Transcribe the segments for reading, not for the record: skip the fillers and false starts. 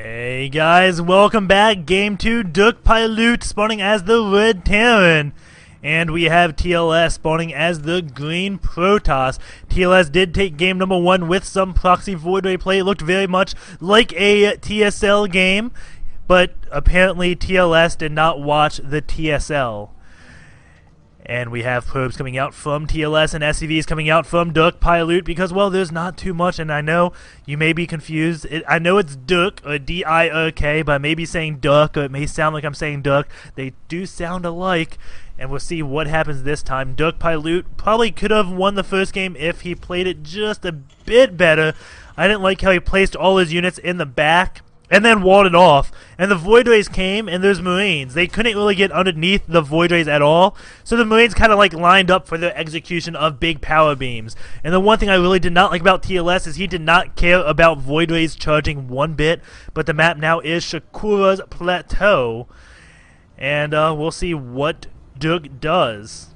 Hey guys, welcome back. Game 2, Dirkpiloot spawning as the Red Terran. And we have TLS spawning as the Green Protoss. TLS did take game number 1 with some proxy void ray play. It looked very much like a TSL game, but apparently TLS did not watch the TSL. And we have probes coming out from TLS and SCVs coming out from Dirkpiloot because, well, there's not too much, and I know you may be confused. I know it's Dirk, or D-I-R-K, but I may be saying Dirk, or it may sound like I'm saying Dirk. They do sound alike, and we'll see what happens this time. Dirkpiloot probably could have won the first game if he played it just a bit better. I didn't like how he placed all his units in the back and then walled it off. And the Void Rays came, and there's Marines. They couldn't really get underneath the Void Rays at all, so the Marines kind of like lined up for their execution of big power beams. And the one thing I really did not like about TLS is he did not care about Void Rays charging one bit, but the map now is Shakuras Plateau. And we'll see what Dirk does.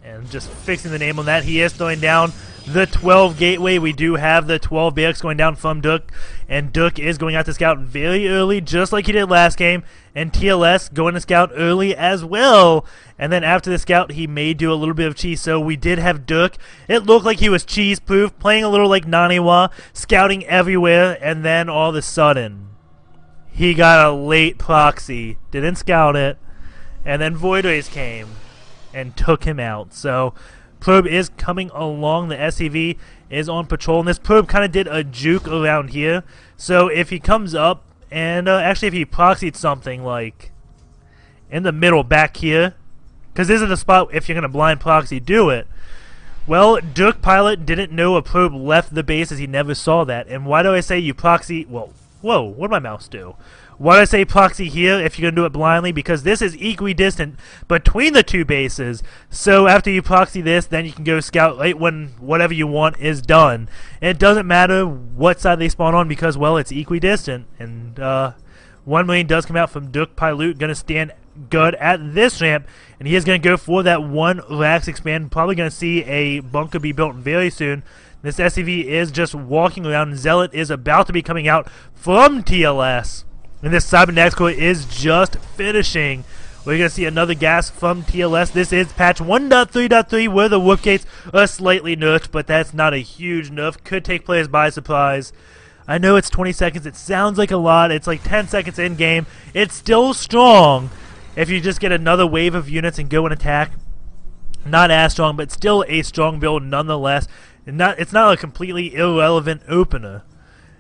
And just fixing the name on that, he is throwing down the 12 gateway. We do have the 12 barracks going down from Dirk, and Dirk is going out to scout very early, just like he did last game, and TLS going to scout early as well. And then after the scout, he may do a little bit of cheese. So we did have Dirk. It looked like he was cheese-proof, playing a little like Naniwa, scouting everywhere, and then all of a sudden, he got a late proxy, didn't scout it, and then Void Rays came and took him out. So probe is coming along. The SCV is on patrol, and this probe kind of did a juke around here. So if he comes up, and actually if he proxied something like in the middle back here, because this is the spot if you're going to blind proxy, do it. Well, Dirkpiloot didn't know a probe left the base, as he never saw that. And why do I say you proxy? Well, whoa, what did my mouse do? Why do I say proxy here if you're going to do it blindly? Because this is equidistant between the two bases. So after you proxy this, then you can go scout right when whatever you want is done. And it doesn't matter what side they spawn on because, well, it's equidistant. And one Marine does come out from Dirkpiloot, going to stand good at this ramp. And he is going to go for that one Rax expand. Probably going to see a bunker be built very soon. This SCV is just walking around. Zealot is about to be coming out from TLS. And this Cybernetics core is just finishing. We're going to see another gas from TLS. This is patch 1.3.3 where the warp gates are slightly nerfed, but that's not a huge nerf. Could take players by surprise. I know it's 20 seconds. It sounds like a lot. It's like 10 seconds in game. It's still strong if you just get another wave of units and go and attack. Not as strong, but still a strong build nonetheless. And it's not a completely irrelevant opener.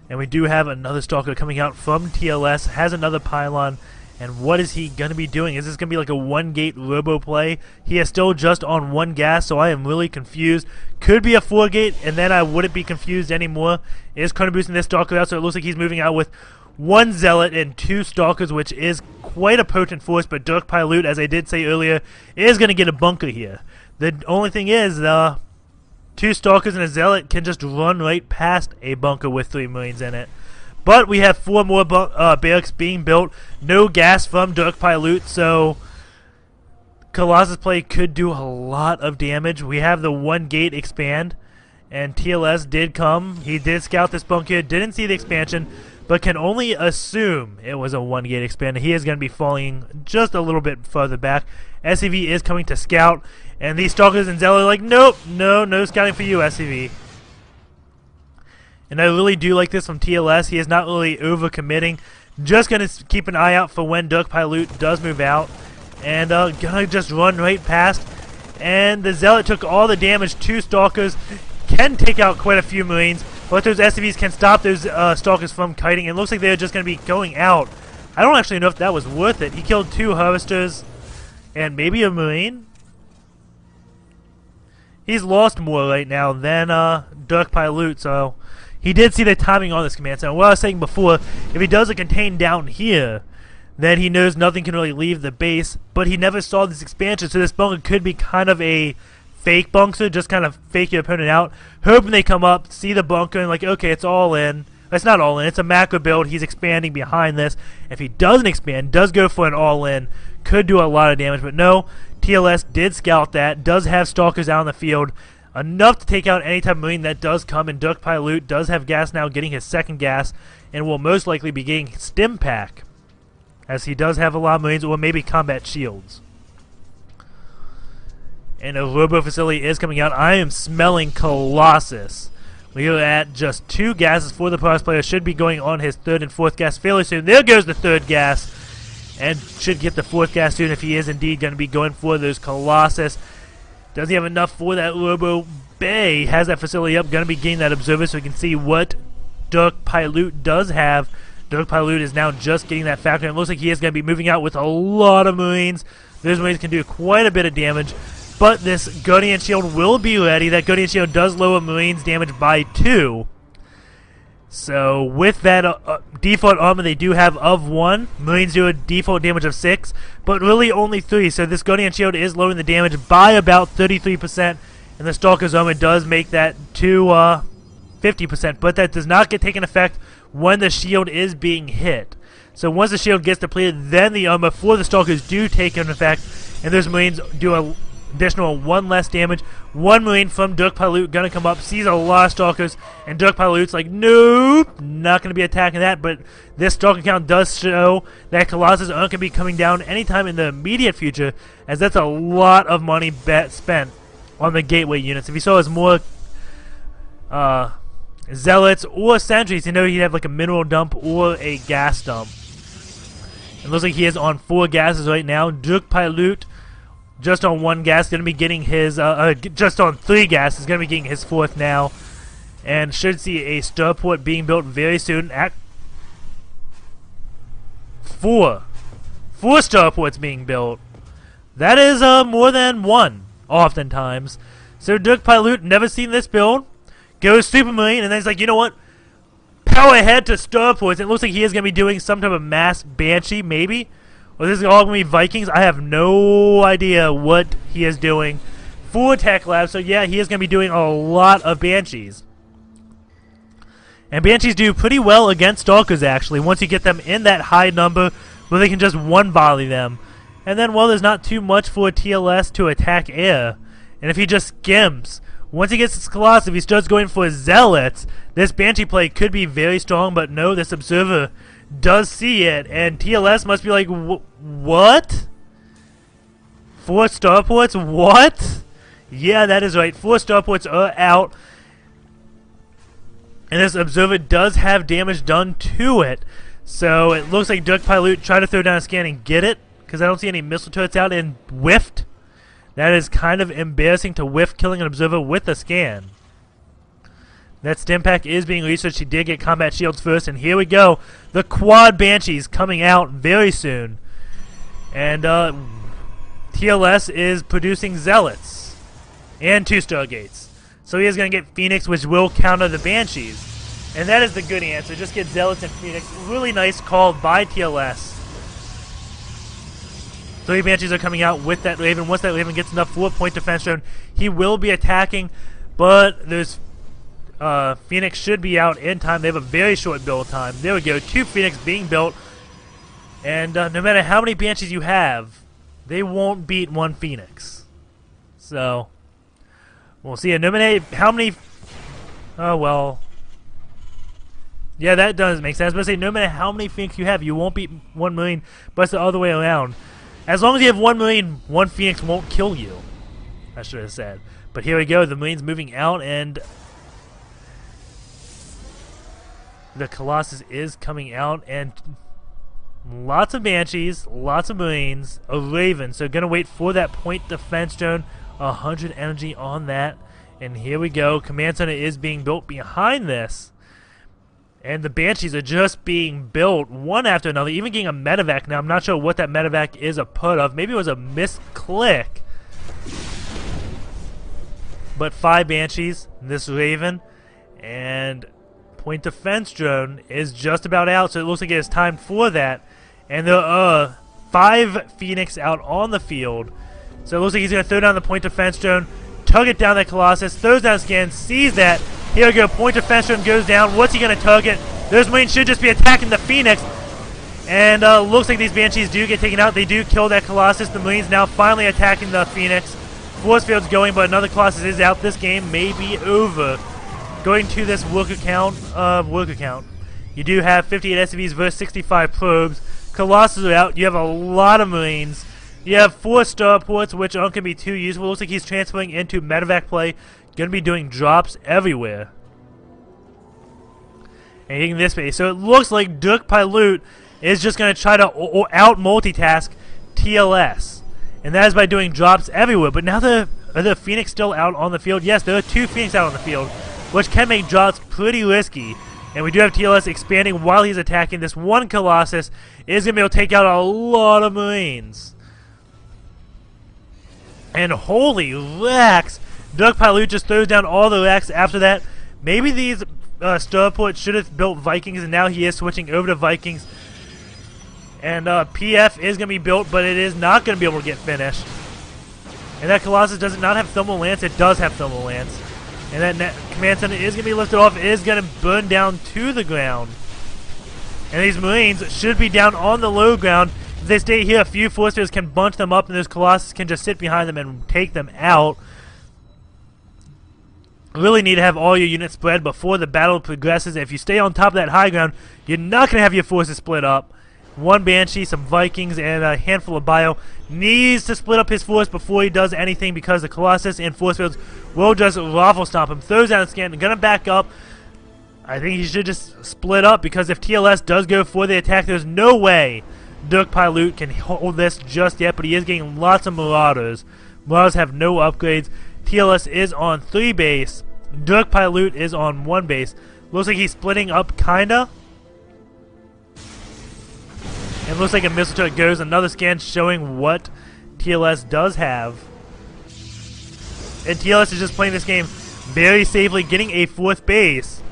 And we do have another Stalker coming out from TLS, has another pylon, and what is he going to be doing? Is this going to be like a one-gate robo play? He is still just on one gas, so I am really confused. Could be a 4-gate, and then I wouldn't be confused anymore. Is Chrono boosting this Stalker out, so it looks like he's moving out with one Zealot and 2 Stalkers, which is quite a potent force, but Dirkpiloot, as I did say earlier, is going to get a bunker here. The only thing is, 2 Stalkers and a Zealot can just run right past a bunker with 3 Marines in it. But we have 4 more barracks being built. No gas from Dirkpiloot, so Colossus play could do a lot of damage. We have the 1-gate expand, and TLS did come. He did scout this bunker, didn't see the expansion, but can only assume it was a 1-gate expand. He is going to be falling just a little bit further back. SCV is coming to scout, and these Stalkers and Zealot are like, nope, no scouting for you, SCV. And I really do like this from TLS. He is not really over-committing. Just going to keep an eye out for when Dirkpiloot does move out. And going to just run right past. And the Zealot took all the damage. 2 Stalkers can take out quite a few Marines. But those SCVs can stop those Stalkers from kiting. It looks like they're just going to be going out. I don't actually know if that was worth it. He killed 2 Harvesters and maybe a Marine. He's lost more right now than Dirkpiloot, so he did see the timing on this command center. What I was saying before, if he does a contain down here, then he knows nothing can really leave the base, but he never saw this expansion, so this bunker could be kind of a fake bunker, just kind of fake your opponent out, hoping they come up, see the bunker, and like, okay, it's all in. It's not all in, it's a macro build. He's expanding behind this. If he doesn't expand, does go for an all-in, could do a lot of damage, but no, TLS did scout that, does have Stalkers out in the field. enough to take out any type of Marine that does come, and Dirkpiloot does have gas now, getting his second gas, and will most likely be getting Stim Pack, as he does have a lot of Marines, or maybe combat shields. And a Robo facility is coming out. I am smelling Colossus. We are at just 2 gases for the Polaris player. Should be going on his 3rd and 4th gas fairly soon. There goes the 3rd gas. And should get the 4th gas soon if he is indeed going to be going for those Colossus. Does he have enough for that Robo Bay? Has that facility up. Going to be getting that Observer so we can see what Dirkpiloot does have. Dirkpiloot is now just getting that factor. And it looks like he is going to be moving out with a lot of Marines. Those Marines can do quite a bit of damage. But this Guardian Shield will be ready. That Guardian Shield does lower Marines' damage by 2. So with that default armor they do have of 1, Marines do a default damage of 6, but really only 3. So this Guardian Shield is lowering the damage by about 33%, and the Stalker's armor does make that to 50%. But that does not get taken effect when the shield is being hit. So once the shield gets depleted, then the armor for the Stalkers do take an effect, and those Marines do a additional 1 less damage. 1 Marine from Dirkpiloot gonna come up, sees a lot of Stalkers, and Dirkpiloot's like, nope, not gonna be attacking that. But this Stalker count does show that Colossus aren't gonna be coming down anytime in the immediate future, as that's a lot of money spent on the gateway units. If you saw as more Zealots or Sentries, you know he'd have like a mineral dump or a gas dump. It looks like he is on 4 gases right now. Dirkpiloot just on 1 gas, going to be getting his, just on 3 gas, is going to be getting his 4th now. And should see a starport being built very soon. At 4 starports being built. That is more than 1, oftentimes. So Dirkpiloot, never seen this build, goes Super Marine, and then he's like, you know what? Power ahead to starports. It looks like he is going to be doing some type of mass Banshee, maybe. Or this is all going to be Vikings. I have no idea what he is doing for Tech Lab. So yeah, he is going to be doing a lot of Banshees. And Banshees do pretty well against Stalkers, actually, once you get them in that high number where they can just one-volley them. And then, well, there's not too much for TLS to attack air. And if he just skims, once he gets his Colossus, if he starts going for Zealots, this Banshee play could be very strong. But no, this Observer does see it, and TLS must be like, what? 4 starports? What? Yeah, that is right. 4 starports are out, and this Observer does have damage done to it. So it looks like Dirkpiloot tried to throw down a scan and get it, because I don't see any missile turrets out, and whiffed. That is kind of embarrassing to whiff killing an Observer with a scan. That Stim Pack is being researched. He did get combat shields first, and here we go. The quad Banshees coming out very soon. And TLS is producing Zealots and 2 Stargates. So he is going to get Phoenix, which will counter the Banshees. And that is the good answer. Just get Zealots and Phoenix. Really nice call by TLS. 3 Banshees are coming out with that Raven. Once that Raven gets enough 4-point defense zone, he will be attacking. But there's Phoenix should be out in time. They have a very short build time. There we go. 2 Phoenix being built. And no matter how many Banshees you have, they won't beat 1 Phoenix. So, we'll see. No matter how many... Oh, well... Yeah, that does make sense. But I say, no matter how many Phoenix you have, you won't beat 1 Marine. But it's the other way around. As long as you have 1 Marine, 1 Phoenix won't kill you. I should have said. But here we go. The Marine's moving out, and... the Colossus is coming out, and lots of Banshees, lots of Marines, a Raven. So gonna wait for that point defense zone. 100 energy on that. And here we go. Command center is being built behind this. And the Banshees are just being built one after another, even getting a medevac. Now I'm not sure what that medevac is a part of. Maybe it was a misclick. But 5 Banshees, this Raven, and point defense drone is just about out, so it looks like it is time for that. And there are 5 Phoenix out on the field. So it looks like he's going to throw down the point defense drone, target down that Colossus, throws down scan, sees that. Here we go, point defense drone goes down. What's he going to target? Those Marines should just be attacking the Phoenix. And looks like these Banshees do get taken out. They do kill that Colossus. The Marines now finally attacking the Phoenix. Force field's going, but another Colossus is out. This game may be over. Going to this worker count. You do have 58 SCVs versus 65 probes. Colossus are out. You have a lot of Marines. You have 4 starports, which aren't going to be too useful. Looks like he's transferring into medevac play. Going to be doing drops everywhere. And hitting this base. So it looks like Dirkpiloot is just going to try to out-multitask TLS. And that is by doing drops everywhere. But now are the Phoenix still out on the field? Yes, there are 2 Phoenix out on the field, which can make drops pretty risky. And we do have TLS expanding while he's attacking. This one Colossus is going to be able to take out a lot of Marines. And holy racks, Dirkpiloot just throws down all the racks after that. Maybe these starports should have built Vikings, and now he is switching over to Vikings. And PF is going to be built, but it is not going to be able to get finished. And that Colossus does not have Thermal Lance. It does have Thermal Lance. And that command center is going to be lifted off. It is going to burn down to the ground. And these Marines should be down on the low ground. If they stay here, a few force fields can bunch them up, and those Colossus can just sit behind them and take them out. Really need to have all your units spread before the battle progresses. If you stay on top of that high ground, you're not going to have your forces split up. 1 Banshee, some Vikings, and a handful of Bio needs to split up his force before he does anything, because the Colossus and force fields will just raffle stomp him. Throws down a scan, gonna back up. I think he should just split up, because if TLS does go for the attack, there's no way Dirkpiloot can hold this just yet, but he is getting lots of Marauders. Marauders have no upgrades. TLS is on 3 base. Dirkpiloot is on 1 base. Looks like he's splitting up, kinda. And looks like a missile turret goes. Another scan showing what TLS does have. And TLS is just playing this game very safely, getting a 4th base.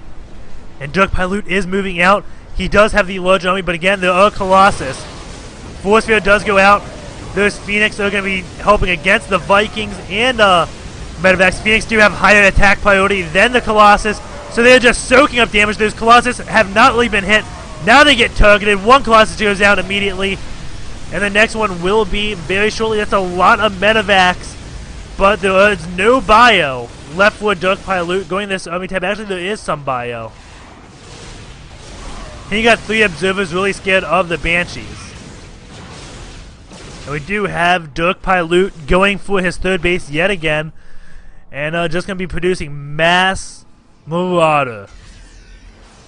And Dirkpiloot is moving out. He does have the large army, but again, there are Colossus. Force field does go out. Those Phoenix are going to be helping against the Vikings and medevacs. Phoenix do have higher attack priority than the Colossus, so they're just soaking up damage. Those Colossus have not really been hit. Now they get targeted. 1 Colossus goes out immediately, and the next one will be very shortly. That's a lot of medevacs, but there is no bio left for Dirkpiloot. Going this army tab, actually there is some bio. And you got 3 observers really scared of the Banshees. And we do have Dirkpiloot going for his 3rd base yet again, and just going to be producing mass Marauder.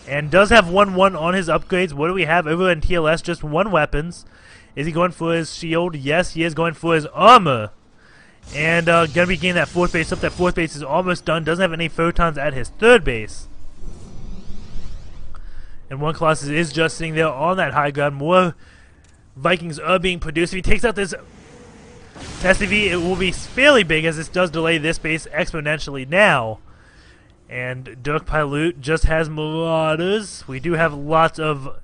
And does have 1-1 on his upgrades. What do we have over in TLS? Just 1 weapons. Is he going for his shield? Yes, he is going for his armor. And going to be getting that 4th base up. That 4th base is almost done. Doesn't have any photons at his 3rd base. And 1 Colossus is just sitting there on that high ground. More Vikings are being produced. If he takes out this SCV, it will be fairly big, as this does delay this base exponentially now. And Dirkpiloot just has Marauders. We do have lots of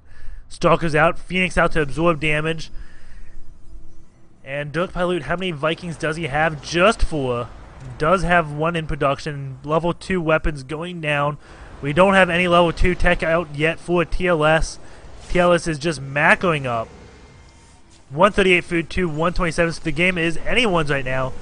Stalkers out. Phoenix out to absorb damage. And Dirkpiloot, how many Vikings does he have? Just 4. Does have 1 in production. Level 2 weapons going down. We don't have any level 2 tech out yet for TLS. TLS is just macroing up. 138 food to 127. So the game is anyone's right now.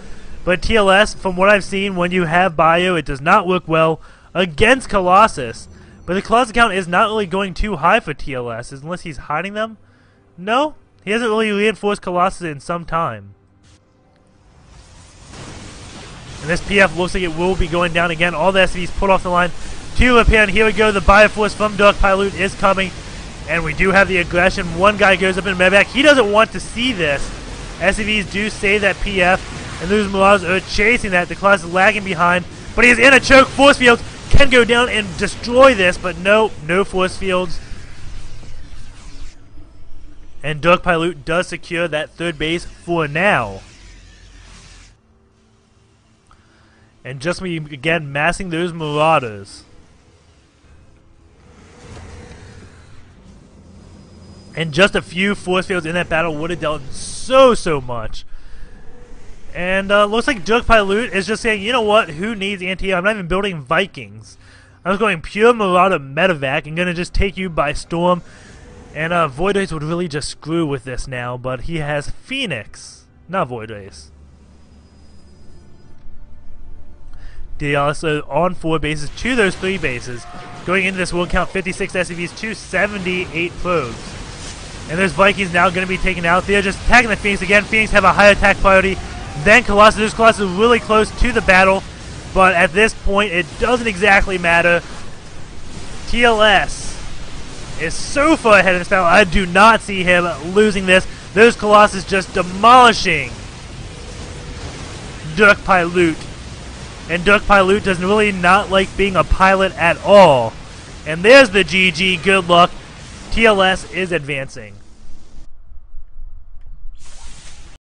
But TLS, from what I've seen, when you have bio, it does not work well against Colossus. But the Colossus count is not really going too high for TLS, unless he's hiding them. No, he hasn't really reinforced Colossus in some time. And this PF looks like it will be going down again. All the SCVs put off the line to repair. And here we go. The Bioforce from Dirkpiloot is coming. And we do have the aggression. 1 guy goes up in medevac. He doesn't want to see this. SCVs do save that PF. And those Marauders are chasing that. The Colossus is lagging behind. But he is in a choke. Force fields can go down and destroy this. But no force fields. And Dirkpiloot does secure that 3rd base for now. And just again massing those Marauders. And just a few force fields in that battle would have dealt so much. And looks like Dirkpiloot is just saying, you know what, who needs anti-air? I'm not even building Vikings. I was going pure Marauder medevac and going to just take you by storm. And Void Race would really just screw with this now, but he has Phoenix, not Void Race. TLS on 4 bases to those 3 bases. Going into this, we'll count 56 SCVs to 78 probes. And those Vikings now going to be taken out. They're just attacking the Phoenix again. Phoenix have a higher attack priority than Colossus. This Colossus is really close to the battle, but at this point, it doesn't exactly matter. TLS is so far ahead of this battle. I do not see him losing this. Those Colossus just demolishing Dirkpiloot. And Dirkpiloot does really not like being a pilot at all. And there's the GG. Good luck. TLS is advancing.